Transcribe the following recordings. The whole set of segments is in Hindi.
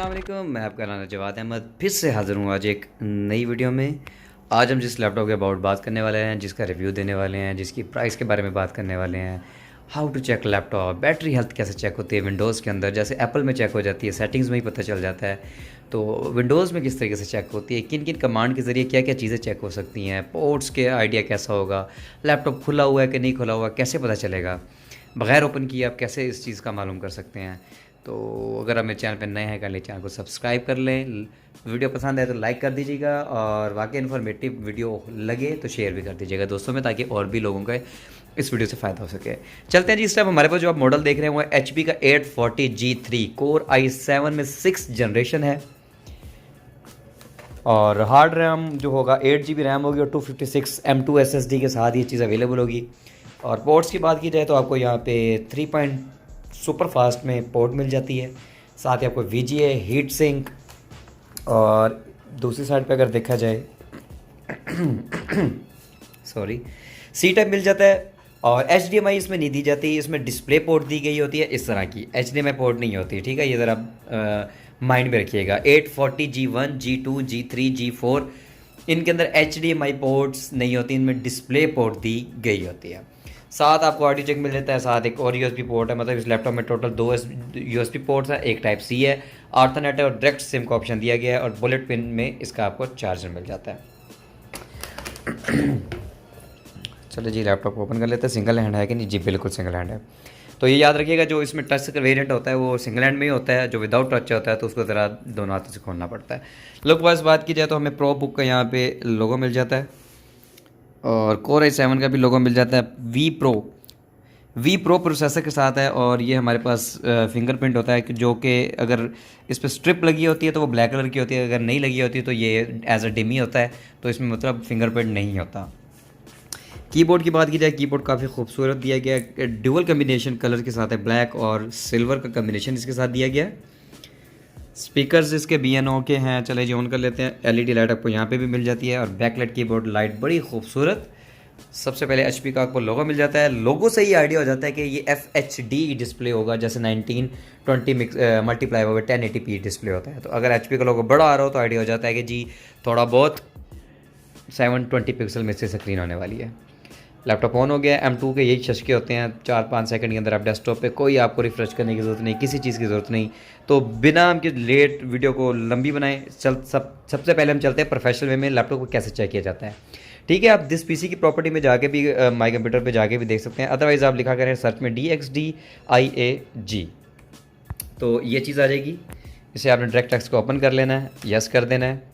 अस्सलाम वालेकुम, मैं आपका नाना जवाद अहमद फिर से हाज़िर हूँ आज एक नई वीडियो में। आज हम जिस लैपटॉप के अबाउट बात करने वाले हैं, जिसका रिव्यू देने वाले हैं, जिसकी प्राइस के बारे में बात करने वाले हैं, how to check laptop, battery health कैसे चेक होती है विंडोज़ के अंदर, जैसे एप्पल में चेक हो जाती है, सेटिंग्स में ही पता चल जाता है। तो विंडोज़ में किस तरीके से चेक होती है, किन किन कमांड के ज़रिए क्या क्या चीज़ें चेक हो सकती हैं, पोर्ट्स के आइडिया कैसा होगा, लैपटॉप खुला हुआ है कि नहीं खुला हुआ, कैसे पता चलेगा, बग़ैर ओपन किए आप कैसे इस चीज़ का मालूम कर सकते हैं। तो अगर आप मेरे चैनल पर नए हैं कर ले चैनल को सब्सक्राइब कर लें, वीडियो पसंद है तो लाइक कर दीजिएगा और वाकई इन्फॉर्मेटिव वीडियो लगे तो शेयर भी कर दीजिएगा दोस्तों में, ताकि और भी लोगों का इस वीडियो से फ़ायदा हो सके। चलते हैं जी। इस टाइम हमारे पास जो आप मॉडल देख रहे हैं वो HP का 840G3 कोर i7 में 6 जनरेशन है और हार्ड रैम जो होगा 8 GB रैम होगी और 256 M2 SSD के साथ ये चीज़ अवेलेबल होगी। और पोर्ट्स की बात की जाए तो आपको यहाँ पे 3 सुपर फास्ट में पोर्ट मिल जाती है, साथ ही आपको VGA हीट सिंक, और दूसरी साइड पे अगर देखा जाए सॉरी सी टाइप मिल जाता है। और HDMI इसमें नहीं दी जाती, इसमें डिस्प्ले पोर्ट दी गई होती है इस तरह की, HDMI पोर्ट नहीं होती, ठीक है, ये ज़रा माइंड में रखिएगा। 840G1 G2 G3 G4 इनके अंदर HDMI पोर्ट्स नहीं होती, इनमें डिस्प्ले पोर्ट दी गई होती है। साथ आपको ऑडियो जैक मिल जाता है, साथ एक और USB पोर्ट है, मतलब इस लैपटॉप में टोटल 2 USB पोर्ट्स हैं, एक टाइप C है, आर्थरनेट है और डायरेक्ट सिम का ऑप्शन दिया गया है, और बुलेट पिन में इसका आपको चार्जर मिल जाता है। चलिए जी, लैपटॉप ओपन कर लेते हैं। सिंगल हैंड है कि नहीं? जी बिल्कुल सिंगल हैंड है। तो ये याद रखिएगा, जो इसमें टच का वेरिएंट होता है वो सिंगल हैंड में ही होता है, जो विदाउट टच होता है तो उसको ज़रा दोनों हाथों से खोलना पड़ता है। लुक वाइज बात की जाए तो हमें प्रो बुक का यहाँ पे लोगो मिल जाता है और कोर i7 का भी लोगो मिल जाता है। वी प्रो प्रोसेसर के साथ है, और ये हमारे पास फिंगरप्रिंट होता है कि जो कि अगर इस पर स्ट्रिप लगी होती है तो वो ब्लैक कलर की होती है, अगर नहीं लगी होती है तो ये एज अ डिमी होता है, तो इसमें मतलब फिंगरप्रिंट नहीं होता। कीबोर्ड की बात की जाए, कीबोर्ड काफ़ी खूबसूरत दिया गया है, ड्यूअल कम्बिनेशन कलर के साथ है, ब्लैक और सिल्वर का कम्बिनेशन इसके साथ दिया गया है। स्पीकर्स इसके B&O के हैं, चले जी ऑन कर लेते हैं। LED लाइट आपको यहाँ पे भी मिल जाती है, और बैकलाइट कीबोर्ड लाइट बड़ी खूबसूरत। सबसे पहले HP का आपको लोगो मिल जाता है, लोगो से ही आइडिया हो जाता है कि ये FHD डिस्प्ले होगा, जैसे 1920 mix multiply over 1080p display होता है। तो अगर HP का लोगो बड़ा आ रहा हो तो आइडिया हो जाता है कि जी थोड़ा बहुत 720 पिक्सल में से स्क्रीन होने वाली है। लैपटॉप ऑन हो गया। M2 के यही चस्के होते हैं, 4-5 सेकंड के अंदर आप डेस्कटॉप पे, कोई आपको रिफ्रेश करने की ज़रूरत नहीं, किसी चीज़ की ज़रूरत नहीं। तो बिना हम के लेट वीडियो को लंबी बनाएं, सबसे पहले हम चलते हैं प्रोफेशनल वे में लैपटॉप को कैसे चेक किया जाता है। ठीक है, आप दिस PC की प्रॉपर्टी में जाके भी माई कंप्यूटर पे जाके भी देख सकते हैं, अदरवाइज़ आप लिखा करें सर्च में DXDIAG, तो ये चीज़ आ जाएगी। इसे आपने डायरेक्ट टेक्स्ट को ओपन कर लेना है, यस कर देना है।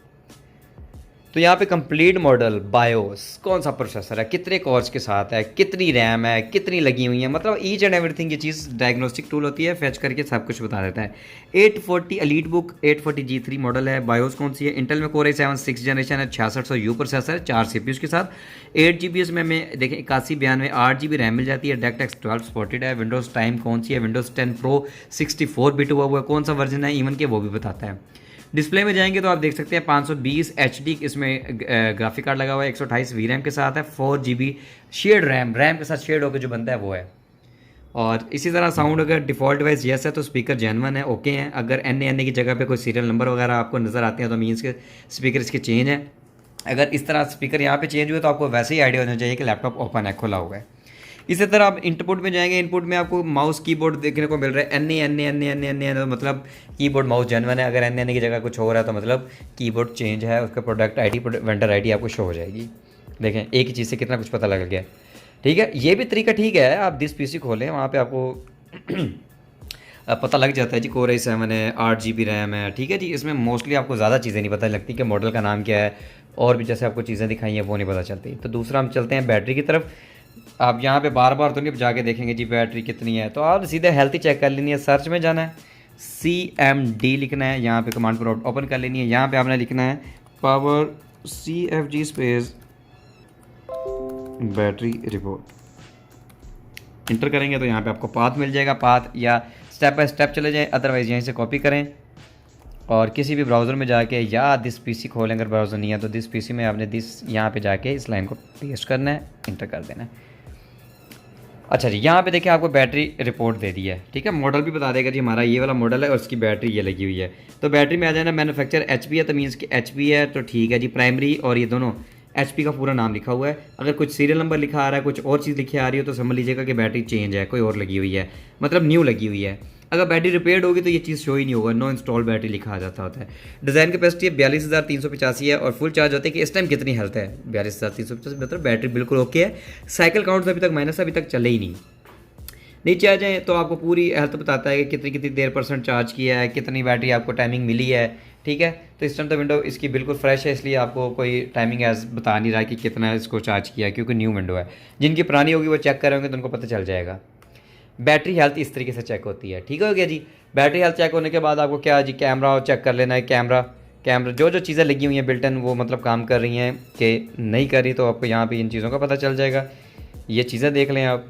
तो यहाँ पे कंप्लीट मॉडल, बायोस, कौन सा प्रोसेसर है, कितने कोर्स के साथ है, कितनी रैम है, कितनी लगी हुई है, मतलब ईच एंड एवरीथिंग ये चीज़ डायग्नोस्टिक टूल होती है, फेच करके सब कुछ बता देता है। 840 एलीट बुक 840G3 मॉडल है। बायोस कौन सी है? इंटेल में कोर i7 6 जनरेशन है, 6600U प्रोसेसर है, 4 CPUs के साथ। 8GB इसमें हमें देखें 8192 8GB रैम मिल जाती है, DirectX 12 सपोर्टेड है। विंडोज़ टाइम कौन सी है? विंडोज़ 10 Pro 64 बिट हुआ हुआ है, कौन सा वर्जन है इवन के वो भी बताता है। डिस्प्ले में जाएंगे तो आप देख सकते हैं 520 HD इसमें ग्राफिक कार्ड लगा हुआ है, 128 VRAM के साथ है, 4GB शेड रैम के साथ शेड होकर जो बनता है वो है। और इसी तरह साउंड अगर डिफ़ॉल्ट वाइज येस है तो स्पीकर जेनवन है, ओके हैं। अगर NA की जगह पे कोई सीरियल नंबर वगैरह आपको नज़र आते हैं तो मीन्स के स्पीकर इसके चेंज है। अगर इस तरह स्पीकर यहाँ पे चेंज हुए तो आपको वैसे ही आइडिया होना चाहिए कि लैपटॉप ओपन है, खुला हुआ है। इसी तरह आप इनपुट में जाएंगे, इनपुट में आपको माउस कीबोर्ड देखने को मिल रहा है, NA तो मतलब कीबोर्ड माउस जेनवन है। अगर NA की जगह कुछ हो रहा है तो मतलब कीबोर्ड चेंज है, उसका प्रोडक्ट ID वेंडर ID आपको शो हो जाएगी। देखें एक ही चीज़ से कितना कुछ पता लग गया। ठीक है, ये भी तरीका ठीक है, आप दिस PC खोलें, वहाँ पर आपको पता लग जाता है जी कोर i7 है, 8GB रैम है। ठीक है जी, इसमें मोस्टली आपको ज़्यादा चीज़ें नहीं पता लगती कि मॉडल का नाम क्या है, और भी जैसे आपको चीज़ें दिखाई हैं वो नहीं पता चलती। तो दूसरा हम चलते हैं बैटरी की तरफ। आप यहाँ पे बार बार तो नहीं जाके देखेंगे जी बैटरी कितनी है, तो आप सीधे हेल्थ ही चेक कर लेनी है। सर्च में जाना है, CMD लिखना है, यहाँ पे कमांड पर ओपन कर लेनी है। यहाँ पे आपने लिखना है power CFG space battery report. Inter करेंगे तो यहाँ पे आपको पाथ मिल जाएगा, पाथ या स्टेप बाय स्टेप चले जाएँ, अदरवाइज़ यहीं से कॉपी करें और किसी भी ब्राउज़र में जाके, या दिस PC खोलें अगर ब्राउज़र नहीं है तो दिस PC में आपने दिस यहाँ पे जाके इस लाइन को पेस्ट करना है, इंटर कर देना है। अच्छा जी, यहाँ पे देखिए आपको बैटरी रिपोर्ट दे दी है, ठीक है, मॉडल भी बता देगा जी हमारा ये वाला मॉडल है और इसकी बैटरी ये लगी हुई है। तो बैटरी में आ जाना मैन्युफैक्चर एचपी है, तो मीन्स कि एचपी है तो ठीक है जी, प्राइमरी और ये दोनों एचपी का पूरा नाम लिखा हुआ है। अगर कुछ सीरियल नंबर लिखा आ रहा है, कुछ और चीज़ लिखी आ रही हो, तो समझ लीजिएगा कि बैटरी चेंज है, कोई और लगी हुई है, मतलब न्यू लगी हुई है। अगर बैटरी रिपेयर्ड होगी तो ये चीज़ शो ही नहीं होगा, नो इंस्टॉल बैटरी लिखा आ जाता होता है। डिज़ाइन कैपेसिटी 42,385 है और फुल चार्ज होते हैं कि इस टाइम कितनी हेल्थ है 42,385, मतलब बैटरी बिल्कुल ओके है। साइकिल काउंट से अभी तक माइनस अभी तक चले ही नहीं। नीचे आ जाएँ तो आपको पूरी हेल्थ बताता है कि कितनी कितनी देर परसेंट चार्ज किया है, कितनी बैटरी आपको टाइमिंग मिली है, ठीक है। तो इस टाइम तो विंडो इसकी बिल्कुल फ्रेश है, इसलिए आपको कोई टाइमिंग एज बता नहीं रहा है कि कितना इसको चार्ज किया है, क्योंकि न्यू विंडो है। जिनकी पुरानी होगी वो चेक कर रहे होंगे तो उनको पता चल जाएगा। बैटरी हेल्थ इस तरीके से चेक होती है, ठीक हो गया जी। बैटरी हेल्थ चेक होने के बाद आपको क्या जी, कैमरा चेक कर लेना है। कैमरा जो जो चीज़ें लगी हुई हैं बिल्ट इन वो मतलब काम कर रही हैं कि नहीं कर रही, तो आपको यहाँ पे इन चीज़ों का पता चल जाएगा। ये चीज़ें देख लें आप,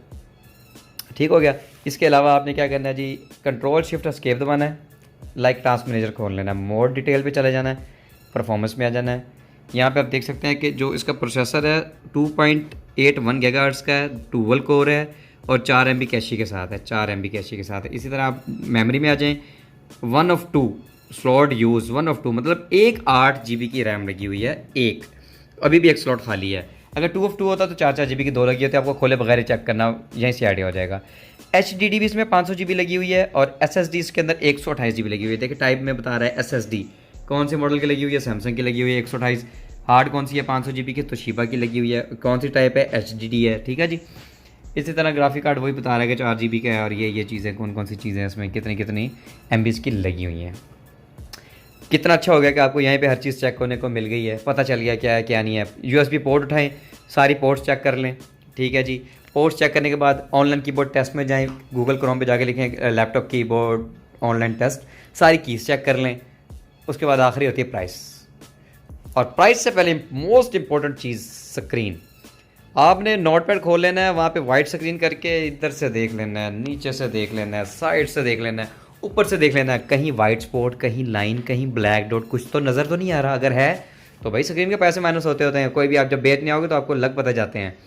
ठीक हो गया। इसके अलावा आपने क्या करना है जी, कंट्रोल शिफ्ट एस्केप दबाना है, लाइक टास्क मैनेजर खोल लेना है, मोड डिटेल पे चले जाना है, परफॉर्मेंस में आ जाना है। यहाँ पे आप देख सकते हैं कि जो इसका प्रोसेसर है 2.81 गीगाहर्ट्ज़ का है, डुअल कोर है और 4 MB कैशी के साथ है, 4 MB कैशी के साथ है। इसी तरह आप मेमोरी में आ जाएँ, 1 of 2 स्लॉट यूज़, 1 of 2 मतलब एक 8 GB की रैम लगी हुई है, एक अभी भी एक स्लॉट खाली है। अगर 2 of 2 होता तो 4 GB की 2 लगी होती, आपको खोले बगैर चेक करना यहीं से आइडिया हो जाएगा। HDD भी इसमें 500 GB लगी हुई है और SSD इसके अंदर 128 GB लगी हुई है। देखिए टाइप में बता रहा है SSD कौन से मॉडल की लगी हुई है, सैमसंग की लगी हुई है 128। हार्ड कौन सी है 500 GB की, तोशिबा की लगी हुई है। कौन सी टाइप है, HDD है, ठीक है जी। इसी तरह ग्राफिक कार्ड वही बता रहा है कि 4 GB का है और ये चीज़ें कौन कौन सी चीज़ें इसमें कितनी कितनी MB की लगी हुई हैं। कितना अच्छा हो गया कि आपको यहीं पे हर चीज़ चेक होने को मिल गई है, पता चल गया क्या है क्या नहीं है। USB पोर्ट उठाएं, सारी पोर्ट्स चेक कर लें, ठीक है जी। पोर्ट्स चेक करने के बाद ऑनलाइन कीबोर्ड टेस्ट में जाएं, गूगल क्रोम पे जाके लिखें लैपटॉप कीबोर्ड ऑनलाइन टेस्ट, सारी कीज़ चेक कर लें। उसके बाद आखिरी होती है प्राइस, और प्राइस से पहले मोस्ट इंपॉर्टेंट चीज़ स्क्रीन। आपने नोटपैड खोल लेना है, वहाँ पे वाइट स्क्रीन करके इधर से देख लेना है, नीचे से देख लेना है, साइड से देख लेना है, ऊपर से देख लेना है, कहीं वाइट स्पॉट, कहीं लाइन, कहीं ब्लैक डॉट, कुछ तो नज़र तो नहीं आ रहा। अगर है तो भाई स्क्रीन के पैसे माइनस होते हैं। कोई भी आप जब बेच नहीं आओगे तो आपको लग पता जाते हैं।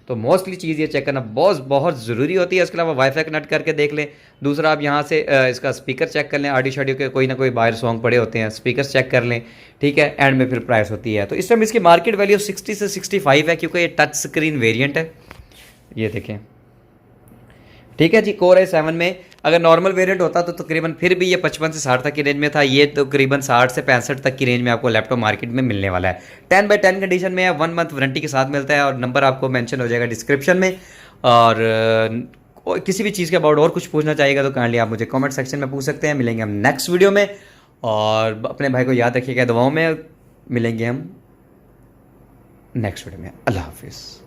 तो मोस्टली चीज़ ये चेक करना बहुत ज़रूरी होती है। इसके अलावा वाईफाई कनेक्ट करके देख लें। दूसरा आप यहाँ से इसका स्पीकर चेक कर लें, ऑडियो शाडियो के कोई ना कोई बाहर सॉन्ग पड़े होते हैं, स्पीकर चेक कर लें, ठीक है। एंड में फिर प्राइस होती है। तो इस टाइम इसकी मार्केट वैल्यू 60 से 65 है, क्योंकि ये टच स्क्रीन वेरियंट है। ये देखें, ठीक है जी। Core i7 में अगर नॉर्मल वेरिएंट होता तो तकरीबन फिर भी ये 55 से 60 तक की रेंज में था। ये तकरीबन 60 से 65 तक की रेंज में आपको लैपटॉप मार्केट में मिलने वाला है। 10/10 कंडीशन में है, 1 मंथ वारंटी के साथ मिलता है और नंबर आपको मेंशन हो जाएगा डिस्क्रिप्शन में। और किसी भी चीज़ के अबाउट और कुछ पूछना चाहिएगा तो काइंडली आप मुझे कमेंट सेक्शन में पूछ सकते हैं। मिलेंगे हम नेक्स्ट वीडियो में, और अपने भाई को याद रखिएगा दुआओं में। मिलेंगे हम नेक्स्ट वीडियो में। अल्लाह हाफिज़।